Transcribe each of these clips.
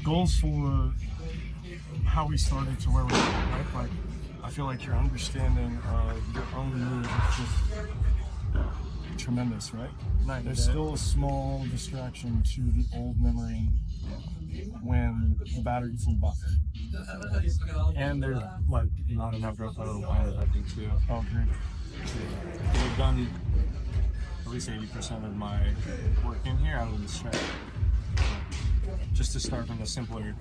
Goals for how we started to where we're at, right? Like, I feel like your understanding of your own move is just tremendous, right? There's still a small distraction to the old memory when the batter gets in the box. And there's like not enough growth out of the line, I think, too. Oh, great. We've done at least 80% of my work in here out of the strike. Just to start from a simpler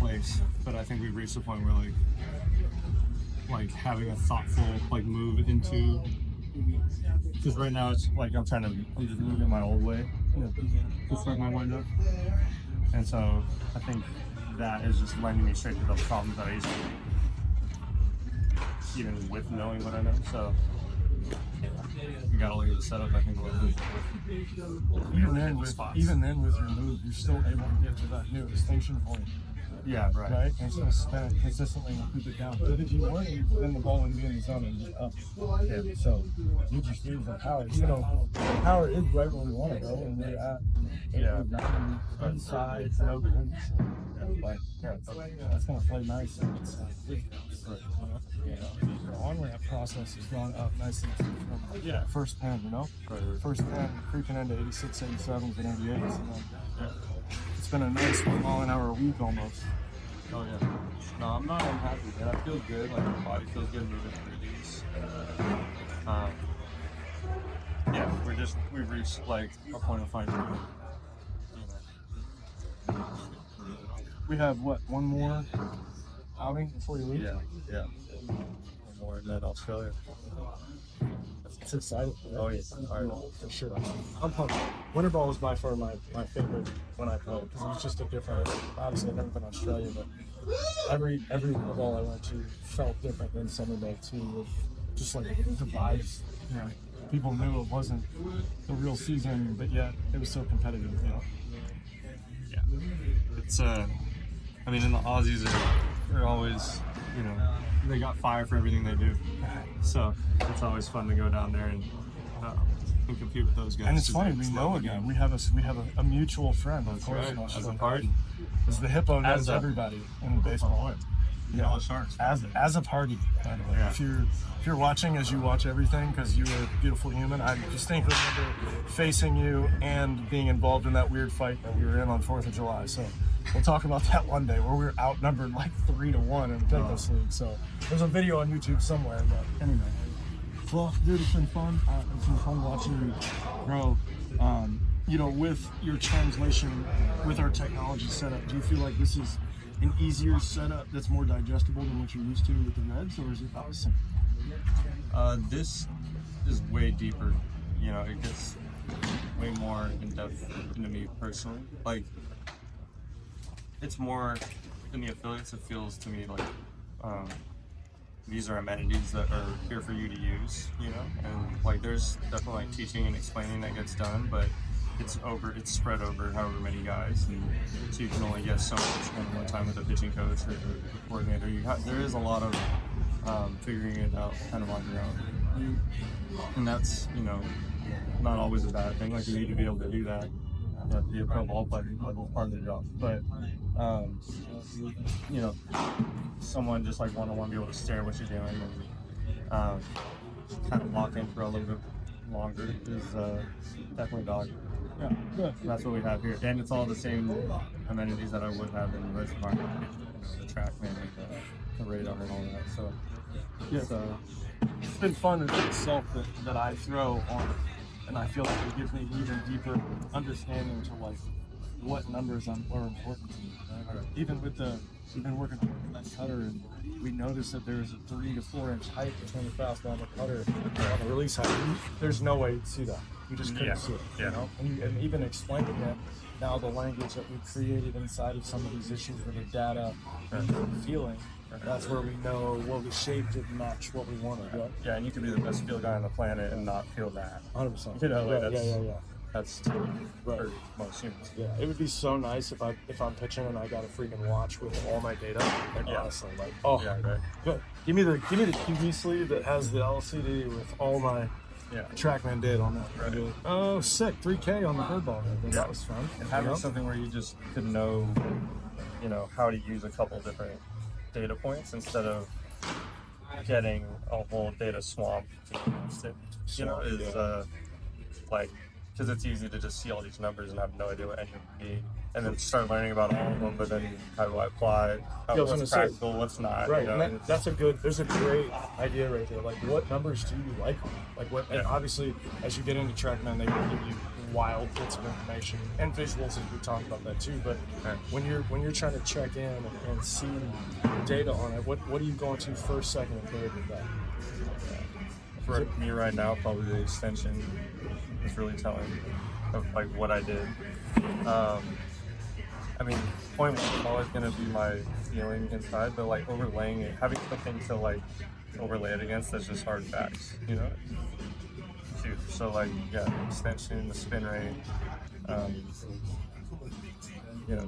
place. But I think we've reached the point where like having a thoughtful move into, because right now it's like I'm just moving my old way to start my windup. And so I think that is just lending me straight to the problems that I used to do, even with knowing what I know. So you gotta look at the setup, I think, a little bit. Even then with your move, you're still able to get to that new extinction point. Yeah, right. And still spin it consistently and keep it down. But if you weren't, then the ball would be in the zone and just up. Yeah. So you just use the power. Power is right where we want to go, and we're at inside, no good. But that's gonna play nice. The on-ramp process has gone up nicely from first pen, First pen creeping into 86, 87s, and 88s. It's been a nice 1 mile an hour a week almost. Oh yeah. No, I'm not unhappy, man. I feel good. Like, my body feels good moving through these. We've reached like a point of finding. We have one more outing before you leave? Yeah. One more and then Australia. It's exciting. Oh yeah, for sure. I'm pumped. Winter ball was by far my favorite when I played, because it was just a different. Obviously, I've never been to Australia, but every ball I went to felt different than summer ball too. With just like the vibes. People knew it wasn't the real season, but yet it was so competitive. Yeah. It's I mean, and the Aussies are always, they got fire for everything they do. So it's always fun to go down there and compete with those guys. And it's funny, we know a guy. We have a mutual friend, of course. Right. As a party. As the hippo knows everybody in baseball. Yellow Sharks. As a party, by the way. Yeah. If you're watching, as you watch everything, because you're a beautiful human, I distinctly remember facing you and being involved in that weird fight that we were in on 4th of July. So we'll talk about that one day, where we were outnumbered like 3-1 in the Pickless League. So there's a video on YouTube somewhere. But anyway, well, dude, it's been fun. It's been fun watching you grow. With your translation, with our technology setup, do you feel like this is an easier setup that's more digestible than what you're used to with the Reds, or is it about the same? This is way deeper. It gets way more in depth into me personally. Like, it's more in the affiliates. It feels to me like these are amenities that are here for you to use. And like there's definitely like teaching and explaining that gets done, but it's spread over however many guys, and so you can only get so much in one time with a pitching coach or a coordinator. There is a lot of figuring it out kind of on your own, and that's not always a bad thing. Like, you need to be able to do that, be a pro ball player, like, part of the job. But someone just like one-on-one be able to stare at what you're doing and kind of lock in for a little bit longer is definitely valuable. Yeah, good. That's what we have here, and it's all the same amenities that I would have in the rest of our the TrackMan and the radar and all that. So it's been fun in itself that I throw on, and I feel like it gives me even deeper understanding to like what numbers are important to me. Right? Even we've been working on that cutter, and we noticed that there's a 3 to 4 inch height between the fastball and the cutter on the release height. There's no way to see that. You just couldn't see it, And even explaining it, now the language that we created inside of some of these issues with the data and feeling, that's where we know what we shaped to match what we wanted. Yeah, and you can be the best field guy on the planet and not feel that. 100%. That's for most humans. Yeah, it would be so nice if I'm pitching and I got a freaking watch with all my data. And honestly, good. Give me the QB sleeve that has the LCD with all my TrackMan did on that. Right. Oh, sick! 3K on the bird ball. That was fun. And having something where you just could know, how to use a couple different data points instead of getting a whole data swamp to use it, because it's easy to just see all these numbers and have no idea what any of them mean, and then start learning about all of them, but then how do I apply, what's practical, what's not, right? And there's a great idea right there. Like, what numbers do you like? And obviously, as you get into TrackMan, they will give you wild bits of information and visuals, and we talked about that too. But when you're trying to check in and see data on it, what are you going to first, second, and third with that? For me right now, probably the extension is really telling of like what I did. Point one is always going to be my feeling inside, but like overlaying it, having something to like overlay it against that's just hard facts, too. So like, extension, the spin rate,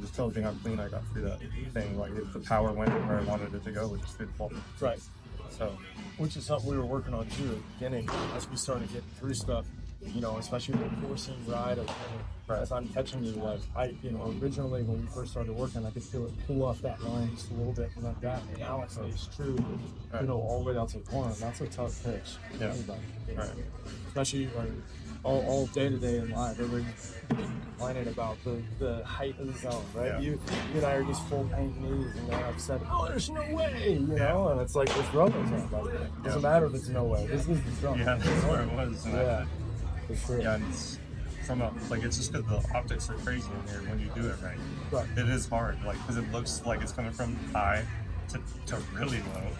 just telling how clean I got through that thing. Like, if the power went where I wanted it to go, which is good fault. Right. So, which is something we were working on too at the beginning as we started getting through stuff, especially the forcing ride of as I'm catching you. Like, originally when we first started working, I could feel it pull off that line just a little bit like that. And now it stays true, all the way out to the corner. And that's a tough pitch for anybody. Right. Especially like all day to day in live, everybody's complaining about the height of the zone, right? Yeah. You and I are just full paint knees, and they're upset. Oh, there's no way, and it's like this rubber zone. Like, it doesn't matter if it's no way. This is the zone. Yeah, that's where it was. For sure. Yeah, and it's it's just because the optics are crazy in here when you do it right. Right. It is hard, because it looks like it's coming from high to really low,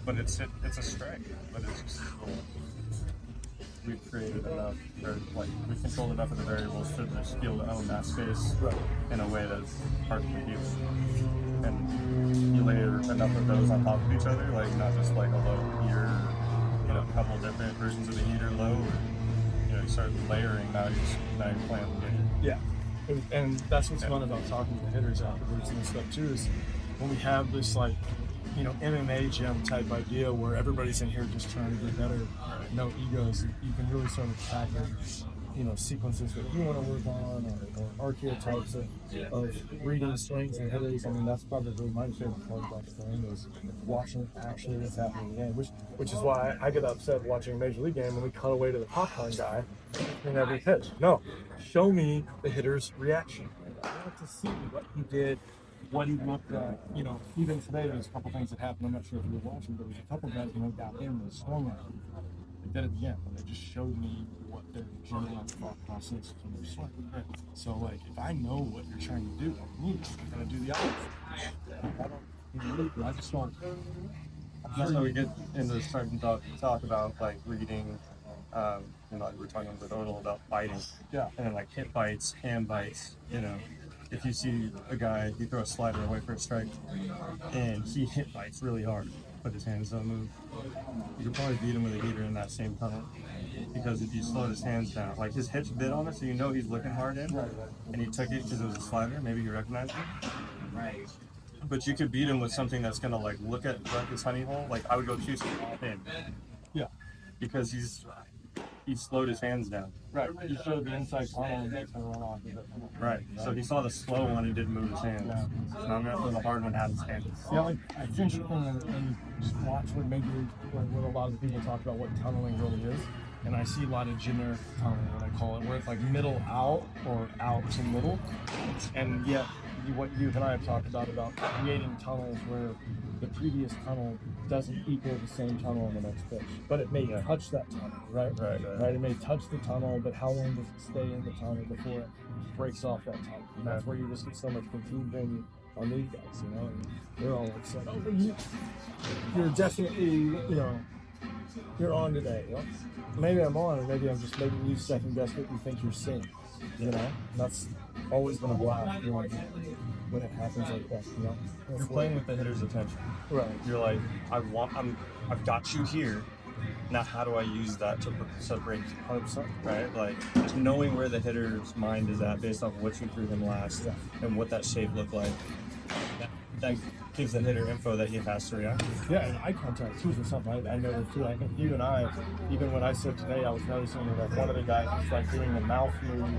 but it's a strike, but it's just we've created enough, or we've controlled enough of the variables to just be able to own that space in a way that's hard to compete with. And you layer enough of those on top of each other, not just like a low heater, a couple different versions of the heater low, or you start layering. Now you're playing the game. Yeah, and that's what's fun about talking to the hitters afterwards and stuff too. Is when we have this MMA gym type idea where everybody's in here just trying to get better, no egos. You can really sort of tackle, sequences that you want to work on, or archetypes of reading swings and hitters. That's probably my favorite part about the game is watching actually what's happening in the game, which is why I get upset watching a major league game when we cut away to the popcorn guy in every pitch. No, show me the hitter's reaction. I want to see what he did, what he looked at. Even today there's a couple things that happened. I'm not sure if you were watching, but there's a couple guys got in the storm line. They did it again, but they just showed me what their general thought process from their swing. So if I know what you're trying to do, I'm gonna do the opposite. I just don't. That's how we get into starting to talk about reading. We were talking with Odell about biting. Yeah. And then hit bites, hand bites. If you see a guy, you throw a slider away for a strike, and he hit bites really hard, but his hands don't move, you could probably beat him with a heater in that same tunnel. Because if you slowed his hands down, his hips bit on it, so he's looking hard in, and he took it because it was a slider, maybe he recognized it. Right. But you could beat him with something that's gonna look at his honey hole. I would go too thin. Yeah. Because he slowed his hands down. Right. You showed the inside tunnel and that's gonna run off. Right. So he saw the slow one and didn't move his hands. Yeah. So I'm gonna throw the hard one had his hands. Yeah, it's interesting and just watch what maybe when a lot of people talk about what tunneling really is. And I see a lot of generic tunneling, what I call it, where it's middle out or out to middle. And yet what you and I have talked about creating tunnels where the previous tunnel doesn't equal the same tunnel in the next pitch, but it may touch that tunnel, right? Right. It may touch the tunnel, but how long does it stay in the tunnel before it breaks off that tunnel? And that's where you just get so much confusion on these guys, and they're all upset. Oh, you're definitely, you're on today. Maybe I'm on, or maybe I'm just making you second guess what you think you're seeing. That's always been a blast when it happens like that. You're playing with the hitter's attention. Right. You're like, I've got you here. Now, how do I use that to break 100%? Right? Just knowing where the hitter's mind is at based off of what you threw him last and what that shape looked like. that gives the hitter info that he has to react. Yeah, and eye contact too is something I noticed too. I think you and I, even when I said today, I was noticing that one of the guys was like doing the mouth move.